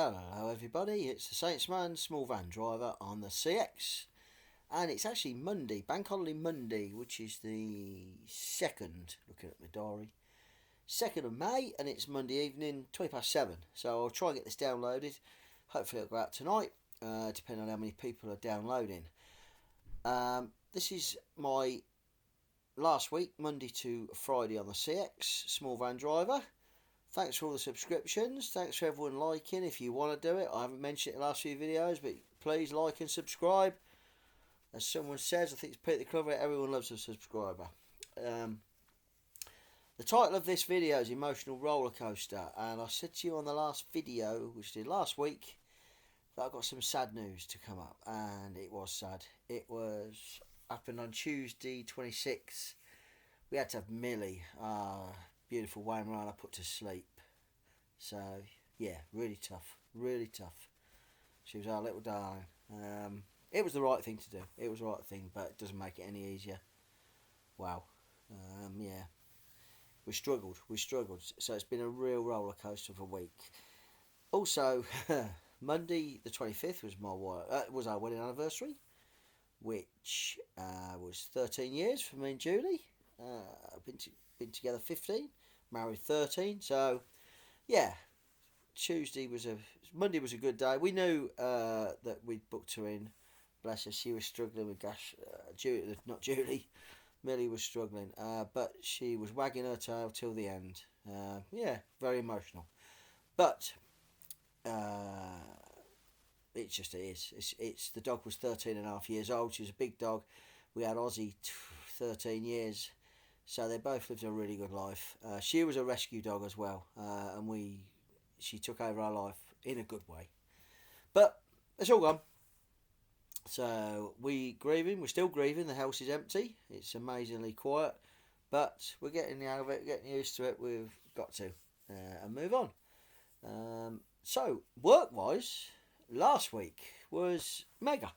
Hello everybody, it's the Saints Man, small van driver on the CX. And it's actually Monday, Bank Holiday Monday, which is the 2nd, looking at my diary, 2nd of May, and it's Monday evening, 20 past 7. So I'll try and get this downloaded. Hopefully it'll go out tonight, depending on how many people are downloading. This is my last week, Monday to Friday on the CX, small van driver. Thanks for all the subscriptions. Thanks for everyone liking. If you want to do it, I haven't mentioned it in the last few videos, but please like and subscribe. As someone says, I think it's Peter the Clever, everyone loves a subscriber. The title of this video is Emotional Roller Coaster, and I said to you on the last video, which I did last week, that I got some sad news to come up, and it was sad. It was happened on Tuesday 26th. We had to have Millie, beautiful Weimaraner, put to sleep. So yeah, really tough, really tough. She was our little darling. It was the right thing to do. It was the right thing, but it doesn't make it any easier. Wow. Yeah, we struggled. So it's been a real roller coaster of a week. Also, Monday the 25th was our wedding anniversary, which was 13 years for me and Julie. Been together 15, married 13. So yeah, Monday was a good day. We knew that we'd booked her in. Bless her, she was struggling with Millie was struggling, but she was wagging her tail till the end. Yeah, very emotional. But it just is. It's the dog was 13 and a half years old. She was a big dog. We had Ozzy 13 years. So they both lived a really good life. She was a rescue dog as well, and she took over our life in a good way. But it's all gone. So we're still grieving. The house is empty. It's amazingly quiet, but we're getting out of it, getting used to it. We've got to and move on. So work-wise, last week was mega.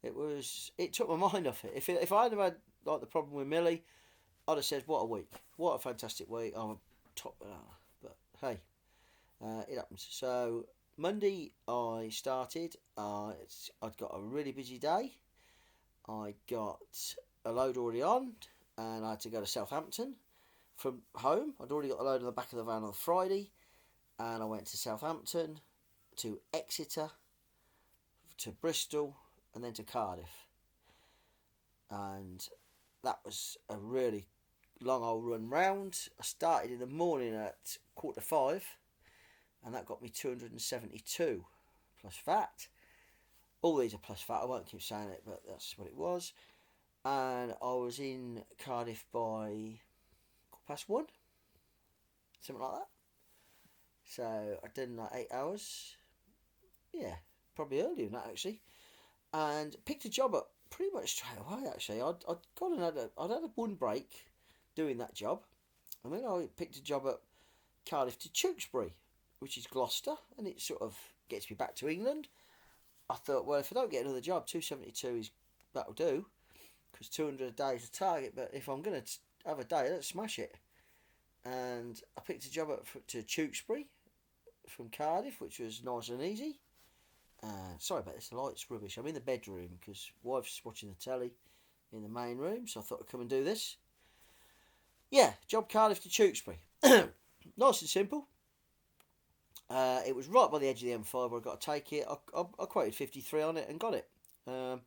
It took my mind off it. If I hadn't had like the problem with Millie, I'd have said, what a week. What a fantastic week. I'm a top. But hey, it happens. So Monday I started. I'd got a really busy day. I got a load already on, and I had to go to Southampton from home. I'd already got a load on the back of the van on Friday, and I went to Southampton, to Exeter, to Bristol, and then to Cardiff. And that was a really long old run round. I started in the morning at 4:45, and that got me 272 plus VAT. All these are plus VAT. I won't keep saying it, but that's what it was. And I was in Cardiff by 1:15, something like that. So I did like 8 hours. Yeah, probably earlier than that actually. And picked a job up pretty much straight away. Actually, I'd had one break doing that job, and then I picked a job at Cardiff to Tewkesbury, which is Gloucester, and it sort of gets me back to England. I thought, well, if I don't get another job, 272 that'll do, because 200 a day is a target. But if I'm going to have a day, let's smash it. And I picked a job up to Tewkesbury from Cardiff, which was nice and easy. Sorry about this, the light's rubbish. I'm in the bedroom because wife's watching the telly in the main room, so I thought I'd come and do this. Yeah, job Cardiff to Tewkesbury. Nice and simple. It was right by the edge of the M5 where I got to take it. I quoted 53 on it and got it. And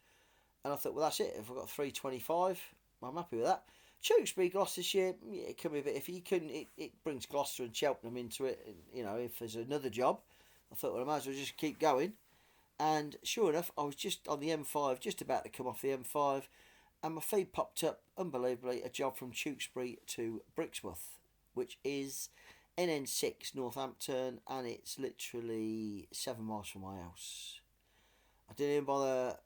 I thought, well, that's it. If I got 325, I'm happy with that. Tewkesbury, Gloucestershire, yeah, it can be a bit iffy. It brings Gloucester and Cheltenham into it. And, you know, if there's another job, I thought, well, I might as well just keep going. And sure enough, I was just on the M5, just about to come off the M5, and my feed popped up, unbelievably, a job from Tewkesbury to Brixworth, which is NN6 Northampton, and it's literally 7 miles from my house. I didn't even bother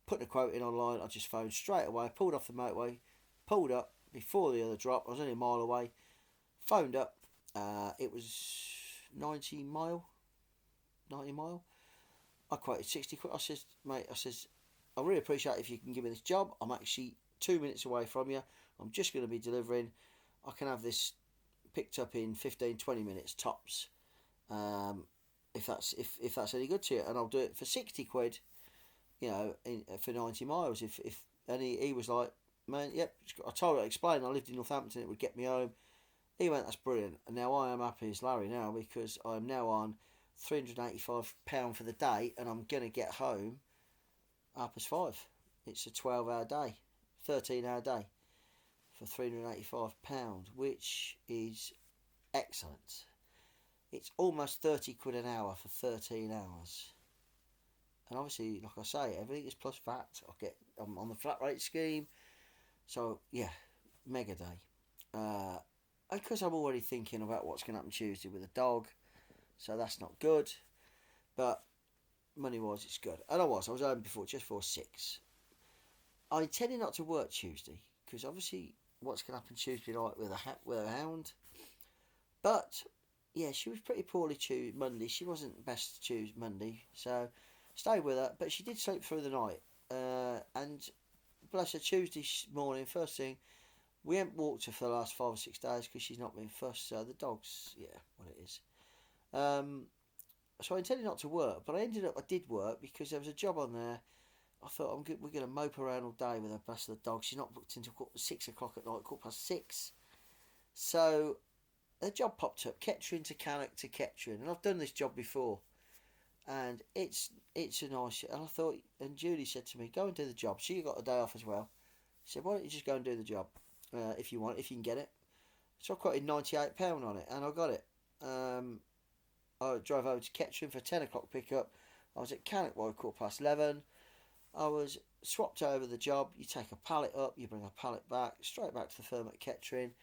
putting a quote in online. I just phoned straight away, pulled off the motorway, pulled up before the other drop. I was only a mile away, phoned up. It was 90 mile. I quoted 60 quid. I says, mate, I really appreciate it if you can give me this job. I'm actually 2 minutes away from you. I'm just going to be delivering. I can have this picked up in 15-20 minutes tops. If if that's any good to you, and I'll do it for 60 quid, for 90 miles. If and he was like, man, yep. I told him, I explained, I lived in Northampton, it would get me home. He went, that's brilliant. And now I am happy as Larry now, because I'm now on £385 for the day, and I'm going to get home 5:30. It's a 12-hour day, 13-hour day for £385, which is excellent. It's almost 30 quid an hour for 13 hours. And obviously, like I say, everything is plus VAT. I'm on the flat rate scheme. So, yeah, mega day. Because I'm already thinking about what's going to happen Tuesday with the dog. So that's not good. But money-wise, it's good. And I was home before, just before 6. I intended not to work Tuesday, because obviously what's going to happen Tuesday night with a hound. But, yeah, she was pretty poorly Monday. She wasn't best Tuesday, Monday. So, stayed with her. But she did sleep through the night. And, bless her, Tuesday morning, first thing, we haven't walked her for the last 5 or 6 days because she's not been fussed. So, the dog's, yeah, what it is. So I intended not to work, but I did work because there was a job on there. I thought we're going to mope around all day with her, bless the dog. She's not booked until 6 o'clock at night, 6:15. So the job popped up, Kettering to Cannock to Kettering, and I've done this job before, and it's a nice. And I thought, and Julie said to me, go and do the job. She got a day off as well. She said, why don't you just go and do the job if you can get it. So I quoted £98 on it, and I got it. I drove over to Kettering for a 10 o'clock pickup. I was at Cannock by 11:15. I was swapped over the job. You take a pallet up, you bring a pallet back, straight back to the firm at Kettering.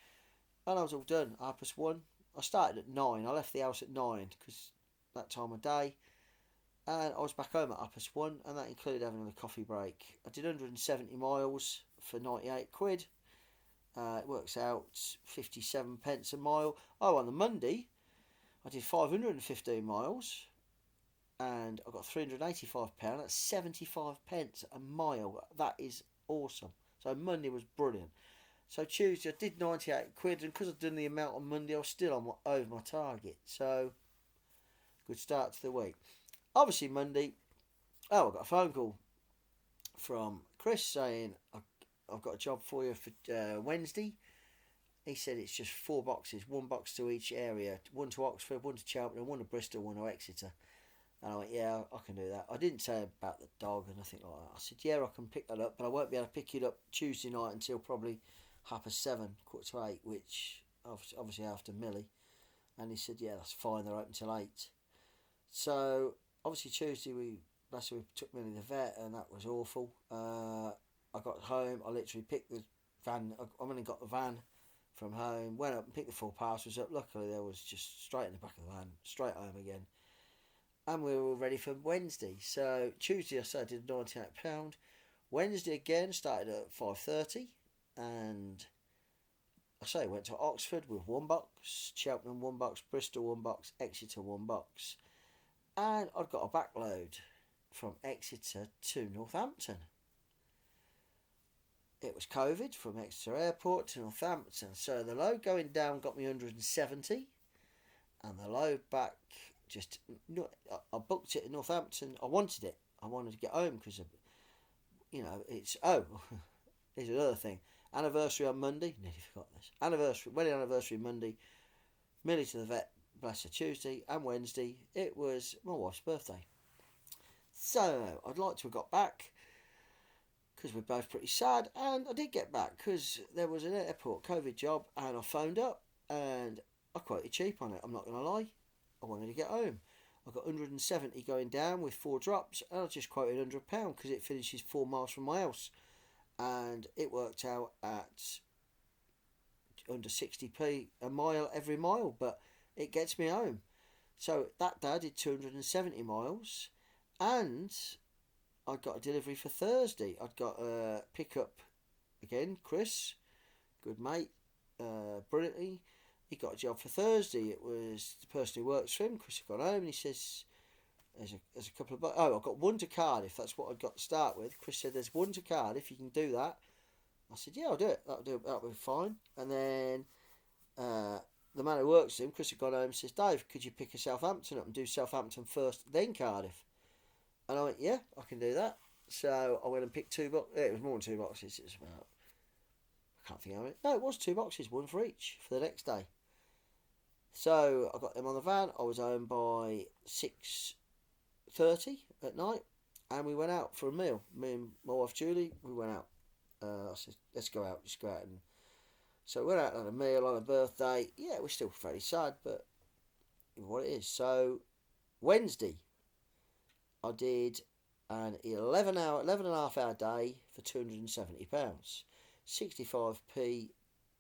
And I was all done, 1:30. I started at 9. I left the house at 9 because that time of day. And I was back home at 1:30, and that included having a coffee break. I did 170 miles for 98 quid. It works out 57 pence a mile. Oh, on the Monday, I did 515 miles, and I got £385. That's 75 pence a mile. That is awesome. So Monday was brilliant. So Tuesday I did 98 quid, and because I'd done the amount on Monday, I was still over my target. So good start to the week. Obviously Monday, I got a phone call from Chris saying, I've got a job for you for Wednesday. He said it's just 4 boxes, 1 box to each area, 1 to Oxford, 1 to Cheltenham, 1 to Bristol, 1 to Exeter. And I went, yeah, I can do that. I didn't say about the dog or nothing like that. I said, yeah, I can pick that up, but I won't be able to pick it up Tuesday night until probably 7:30, 7:45, which obviously after Millie. And he said, yeah, that's fine, they're open till 8. So obviously Tuesday we took Millie to the vet, and that was awful. I got home, I literally picked the van, I went and got the van from home, went up and picked the 4 parcels up. Luckily there was just straight in the back of the van, straight home again. And we were all ready for Wednesday. So Tuesday I started at £98. Wednesday again started at 5:30, and I went to Oxford with 1 box, Cheltenham 1 box, Bristol 1 box, Exeter 1 box. And I'd got a backload from Exeter to Northampton. It was COVID from Exeter Airport to Northampton. So the load going down got me 170, and the load back I booked it in Northampton. I wanted it. I wanted to get home because, it's, here's another thing. Anniversary on Monday. Nearly forgot this. Wedding anniversary Monday. Millie to the vet, bless her, Tuesday, and Wednesday. It was my wife's birthday. So I'd like to have got back, because we're both pretty sad, and I did get back because there was an airport COVID job, and I phoned up and I quoted cheap on it. I'm not going to lie, I wanted to get home. I got 170 going down with 4 drops, and I just quoted £100 because it finishes 4 miles from my house, and it worked out at under 60p a mile every mile, but it gets me home. So that day I did 270 miles, and I got a delivery for Thursday. I'd got a pickup again, Chris, good mate, brilliantly. He got a job for Thursday. It was the person who works for him. Chris got home and he says, there's a couple of... I've got 1 to Cardiff. That's what I'd got to start with. Chris said, there's 1 to Cardiff. You can do that. I said, yeah, I'll do it. That'll be fine. And then the the man who works with him, Chris, had gone home and says, Dave, could you pick a Southampton up and do Southampton first, then Cardiff? And I went, yeah, I can do that. So I went and picked 2 boxes. It was more than 2 boxes. It was about, I can't think of it. No, it was 2 boxes, 1 for each for the next day. So I got them on the van. I was home by 6:30 at night, and we went out for a meal. Me and my wife Julie, we went out. I said, let's go out, just go out. And so we went out and had a meal on a birthday. Yeah, we're still fairly sad, but what it is. So Wednesday, I did an 11 and a half hour day for £270. 65p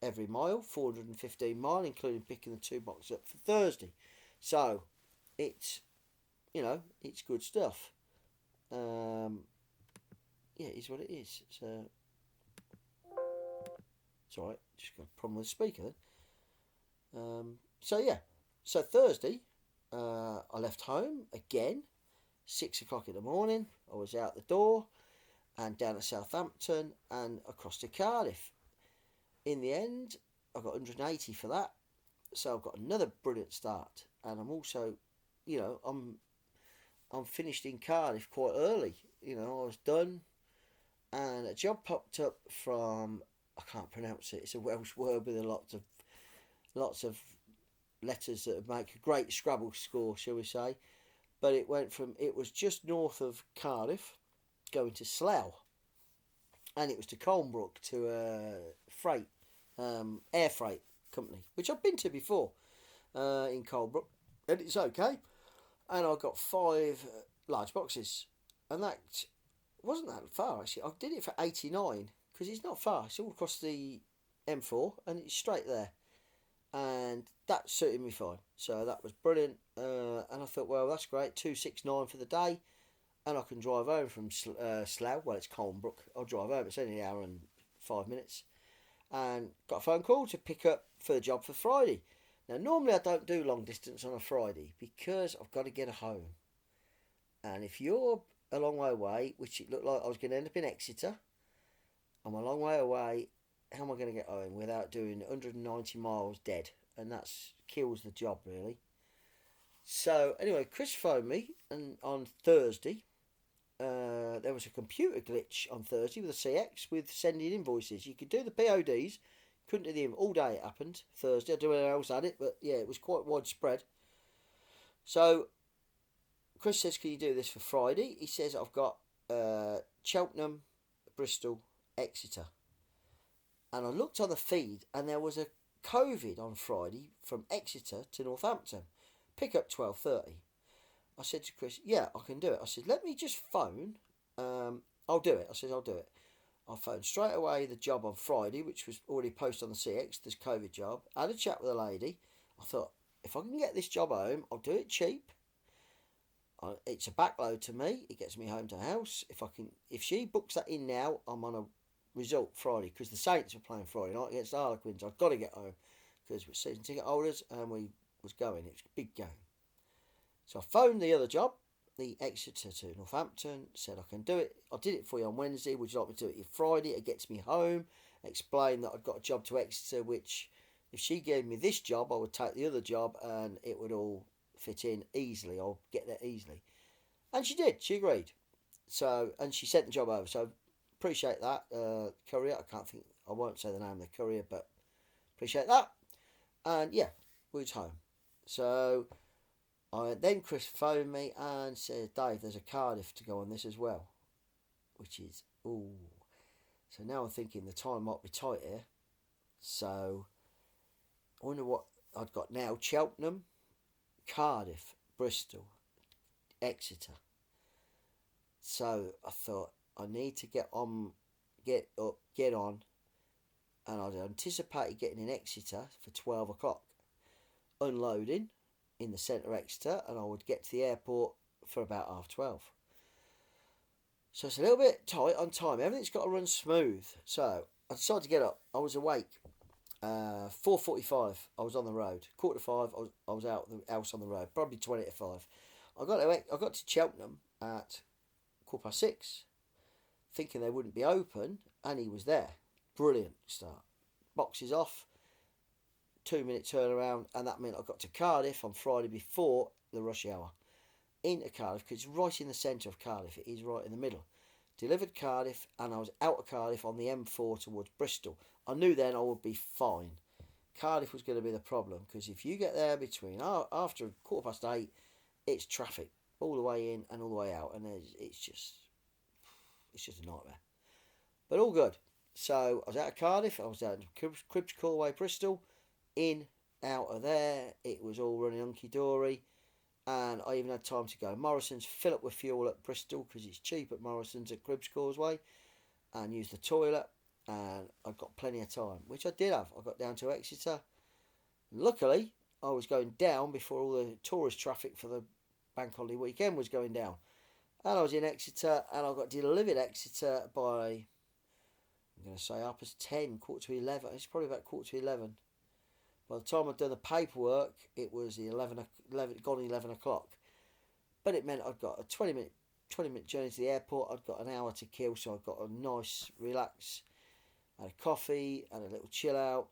every mile, 415 mile, including picking the 2 boxes up for Thursday. So it's, it's good stuff. Yeah, it is what it is. It's alright, just got a problem with the speaker then. So Thursday, I left home again, 6 o'clock in the morning. I was out the door and down to Southampton and across to Cardiff. In the end, I got 180 for that. So I've got another brilliant start. And I'm also, I'm finished in Cardiff quite early. I was done. And a job popped up from, I can't pronounce it. It's a Welsh word with lots of letters that make a great Scrabble score, shall we say. But it was just north of Cardiff, going to Slough. And it was to Colnbrook, to a air freight company, which I've been to before in Colnbrook. And it's okay. And I got 5 large boxes. And that wasn't that far, actually. I did it for 89, because it's not far. It's all across the M4, and it's straight there. And that suited me fine. So that was brilliant. And I thought, well, that's great. 269 for the day. And I can drive home from Slough. Well, it's Colnbrook. I'll drive home. It's only an hour and 5 minutes. And got a phone call to pick up for the job for Friday. Now, normally I don't do long distance on a Friday because I've got to get home. And if you're a long way away, which it looked like I was going to end up in Exeter, I'm a long way away. How am I going to get home without doing 190 miles dead? And that kills the job, really. So, anyway, Chris phoned me and on Thursday. There was a computer glitch on Thursday with a CX with sending invoices. You could do the PODs, couldn't do them all day. It happened Thursday. I don't know anyone else had it, but yeah, it was quite widespread. So, Chris says, can you do this for Friday? He says, I've got Cheltenham, Bristol, Exeter. And I looked on the feed and there was a COVID on Friday from Exeter to Northampton. Pick up 12:30. I said to Chris, yeah, I can do it. I said, let me just phone. I'll do it. I said, I'll do it. I phoned straight away the job on Friday, which was already posted on the CX, this COVID job. I had a chat with a lady. I thought, if I can get this job home, I'll do it cheap. It's a backload to me. It gets me home to the house. If she books that in now, I'm on a result Friday, because the Saints were playing Friday night against the Harlequins. I've got to get home because we're season ticket holders and we was going. It was a big game. So I phoned the other job, the Exeter to Northampton, said I can do it. I did it for you on Wednesday. Would you like me to do it Friday? It gets me home. Explained that I'd got a job to Exeter, which if she gave me this job, I would take the other job and it would all fit in easily. I'll get there easily. And she did. She agreed. So, and she sent the job over. So appreciate that. Courier, I won't say the name of the courier, but appreciate that. And yeah, we was home. So then Chris phoned me and said, Dave, there's a Cardiff to go on this as well. Which is, ooh. So now I'm thinking the time might be tight here. So I wonder what I've got now. Cheltenham, Cardiff, Bristol, Exeter. So I thought I need to get on, and I'd anticipated getting in Exeter for 12 o'clock, unloading in the centre of Exeter, and I would get to the airport for about 12:30. So it's a little bit tight on time. Everything's got to run smooth. So I decided to get up. I was awake. 4:45. I was on the road. 4:45. I was out the house on the road. Probably 20 to 5. I got to Cheltenham at 6:15, thinking they wouldn't be open, and he was there. Brilliant start. Boxes off. 2 minute turnaround, and that meant I got to Cardiff on Friday before the rush hour. Into Cardiff, because it's right in the centre of Cardiff. It is right in the middle. Delivered Cardiff, and I was out of Cardiff on the M4 towards Bristol. I knew then I would be fine. Cardiff was going to be the problem, because if you get there between after 8:15, it's traffic all the way in and all the way out, and it's just a nightmare. But all good. So I was out of Cardiff. I was down to Cribs Causeway, Bristol. In, out of there. It was all running hunky dory. And I even had time to go to Morrison's, fill up with fuel at Bristol because it's cheap at Morrison's at Cribs Causeway, and use the toilet. And I got plenty of time, which I did have. I got down to Exeter. Luckily, I was going down before all the tourist traffic for the bank holiday weekend was going down. And I was in Exeter, and I got delivered Exeter by, I'm going to say, 10:30, 11:15. It's probably about 11:15. By the time I'd done the paperwork, it was 11 o'clock. But it meant I'd got a 20-minute journey to the airport. I'd got an hour to kill, so I got a nice relax. Had a coffee, had a little chill out.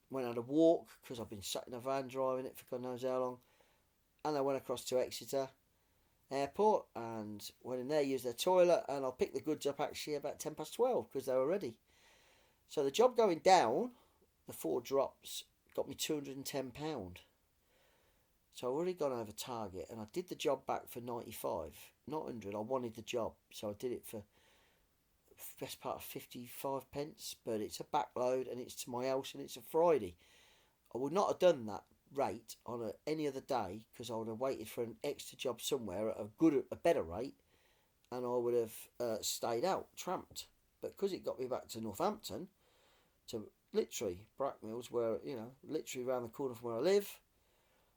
Went on a walk because I've been sat in a van driving it for God knows how long. And I went across to Exeter Airport and went in there, used their toilet, and I picked the goods up actually about 12:10 because they were ready. So the job going down, the 4 drops, got me £210. So I've already gone over target, and I did the job back for 95, not 100. I wanted the job, so I did it for best part of 55 pence, but it's a backload and it's to my house and it's a Friday. I would not have done that rate on any other day because I would have waited for an extra job somewhere at a better rate, and I would have stayed out, tramped. But because it got me back to Northampton, to literally Brackmills, where, literally around the corner from where I live,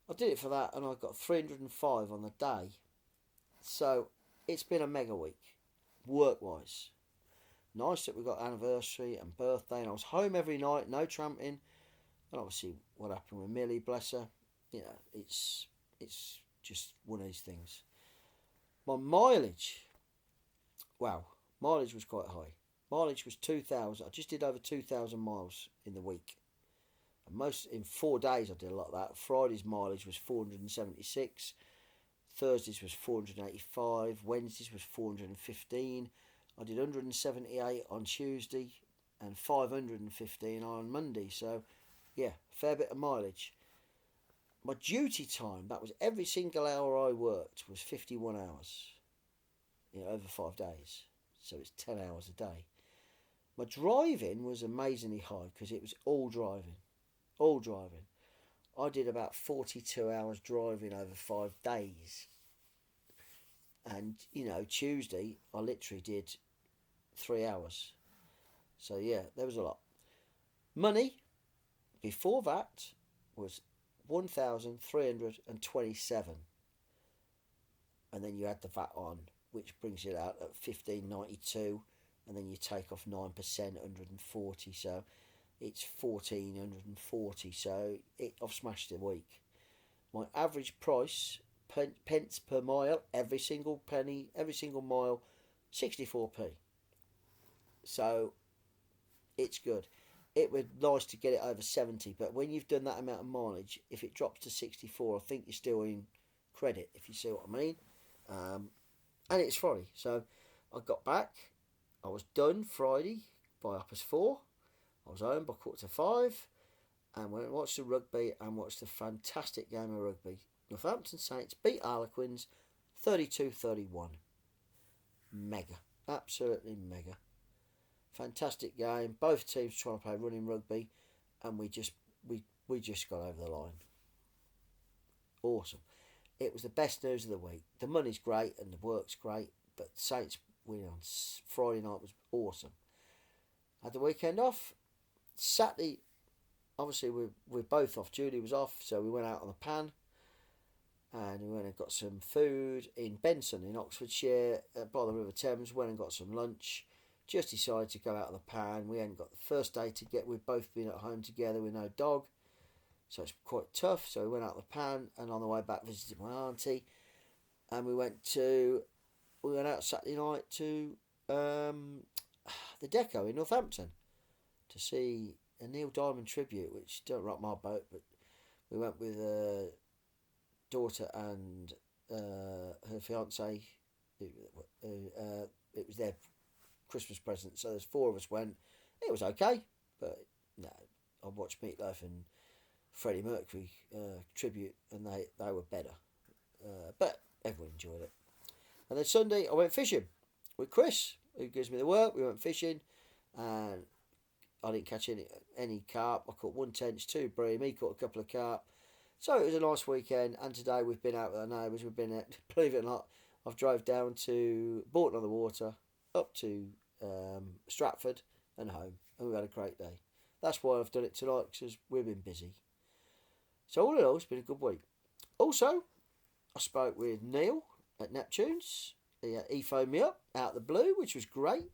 I did it for that, and I got 305 on the day. So it's been a mega week, work-wise. Nice that we got anniversary and birthday, and I was home every night, no tramping. And obviously, what happened with Millie, bless her, it's just one of these things. My mileage, wow, mileage was quite high. Mileage was 2,000. I just did over 2,000 miles in the week. And in 4 days, I did a lot of that. Friday's mileage was 476. Thursdays was 485. Wednesdays was 415. I did 178 on Tuesday and 515 on Monday. So, yeah, fair bit of mileage. My duty time, that was every single hour I worked, was 51 hours. Over 5 days. So it's 10 hours a day. My driving was amazingly high because it was all driving. All driving. I did about 42 hours driving over 5 days. And, Tuesday, I literally did 3 hours. So, yeah, there was a lot. Money, before that, was 1,327. And then you add the VAT on, which brings it out at 1,592. And then you take off 9%, 140. So, it's 1,440. So, I've smashed the week. My average price, pence per mile, every single penny, every single mile, 64p. So, it's good. It was nice to get it over 70, but when you've done that amount of mileage, if it drops to 64, I think you're still in credit, if you see what I mean. And it's Friday, so I got back. I was done Friday by 4:30. I was home by 4:45, and went and watched the rugby and watched a fantastic game of rugby. Northampton Saints beat Harlequins 32-31. Mega. Absolutely mega. Fantastic game. Both teams trying to play running rugby, and we just got over the line. Awesome. It was the best news of the week. The money's great and the work's great, but Saints winning on Friday night was awesome. Had the weekend off. Saturday, obviously we're both off. Julie was off, so we went out on the pan, and we went and got some food in Benson in Oxfordshire by the River Thames. Went and got some lunch. Just decided to go out on the pan. We hadn't got the first day to get. We've both been at home together with no dog, so it's quite tough. So we went out on the pan, and on the way back visited my auntie, and we went out Saturday night to the Deco in Northampton to see a Neil Diamond tribute, which don't rock my boat, but we went with daughter and her fiance. It was their Christmas present, so there's four of us went. It was okay, but no, I watched Meatloaf and Freddie Mercury tribute, and they were better. But everyone enjoyed it. And then Sunday, I went fishing with Chris, who gives me the work. We went fishing, and I didn't catch any carp. I caught one tench, two bream. He caught a couple of carp. So it was a nice weekend. And today we've been out with our neighbours. We've been at, believe it or not, I've drove down to Bourton on the Water, up to Stratford and home, and we've had a great day. That's why I've done it tonight, because we've been busy. So all in all, it's been a good week. Also, I spoke with Neil at Neptune's. He phoned me up out of the blue, which was great.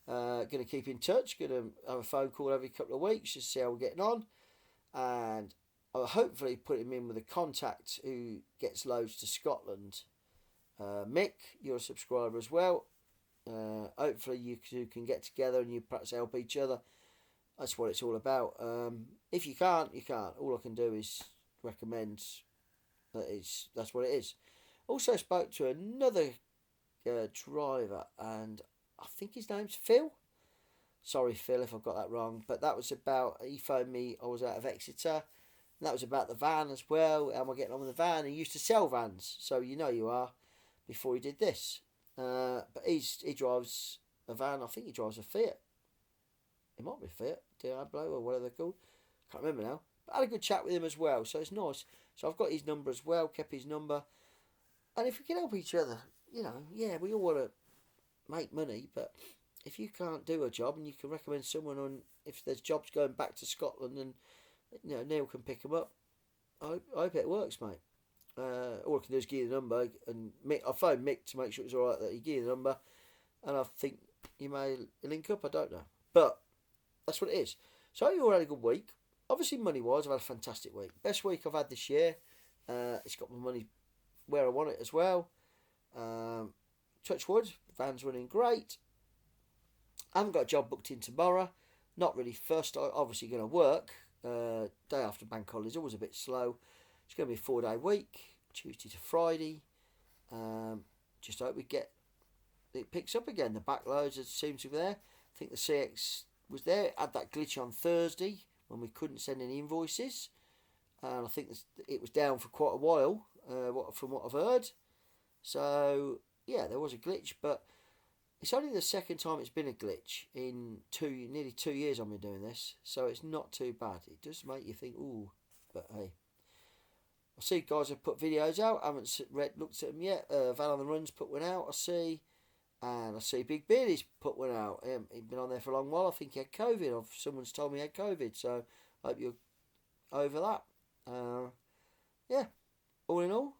Going to keep in touch. Going to have a phone call every couple of weeks just to see how we're getting on. And I'll hopefully put him in with a contact who gets loads to Scotland. Mick, you're a subscriber as well. Hopefully you two can get together and you perhaps help each other. That's what it's all about. If you can't, you can't. All I can do is recommend that's what it is. Also spoke to another driver, and I think his name's Phil. Sorry, Phil, if I've got that wrong. But that was about, he phoned me, I was out of Exeter, and that was about the van as well. How am I getting on with the van? He used to sell vans, so you know you are, before he did this. But he drives a van, I think he drives a Fiat. It might be a Fiat, Diablo, or whatever they're called. Can't remember now. But I had a good chat with him as well, so it's nice. So I've got his number as well, kept his number. And if we can help each other, you know, yeah, we all want to make money, but if you can't do a job and you can recommend someone on, if there's jobs going back to Scotland and, you know, Neil can pick them up, I hope it works, mate. All I can do is give you the number, and Mick, I phoned Mick to make sure it was alright that he gave you the number, and I think you may link up, I don't know. But that's what it is. So you all had a good week. Obviously, money-wise, I've had a fantastic week. Best week I've had this year. It's got my money where I want it as well. Touch wood, van's running great. I haven't got a job booked in tomorrow. Not really first. I'm obviously going to work. Day after bank holiday is always a bit slow. It's going to be a 4-day week, Tuesday to Friday. Just hope it picks up again. The backloads seem to be there. I think the CX was there. Had that glitch on Thursday when we couldn't send any invoices. And I think it was down for quite a while, from what I've heard. So, yeah, there was a glitch, but it's only the second time it's been a glitch in nearly 2 years I've been doing this, so it's not too bad. It does make you think, ooh, but hey. I see guys have put videos out. I haven't looked at them yet. Van on the Run's put one out, I see. And I see Big Beardy's put one out. He'd been on there for a long while. I think he had COVID. Someone's told me he had COVID, so I hope you're over that. Yeah, all in all,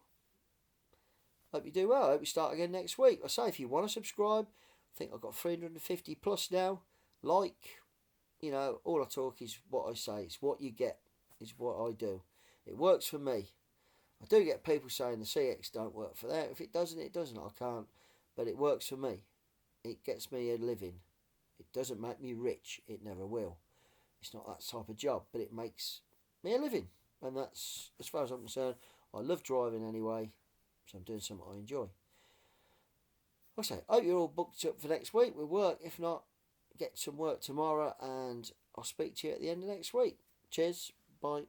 hope you do well. I hope we start again next week. I say, if you want to subscribe, I think I've got 350 plus now. You know, all I talk is what I say. It's what you get, is what I do. It works for me. I do get people saying the CX don't work for them. If it doesn't, it doesn't. I can't. But it works for me. It gets me a living. It doesn't make me rich. It never will. It's not that type of job, but it makes me a living. And that's, as far as I'm concerned, I love driving anyway. So I'm doing something I enjoy. Like I say, I hope you're all booked up for next week with work. If not, get some work tomorrow, and I'll speak to you at the end of next week. Cheers. Bye.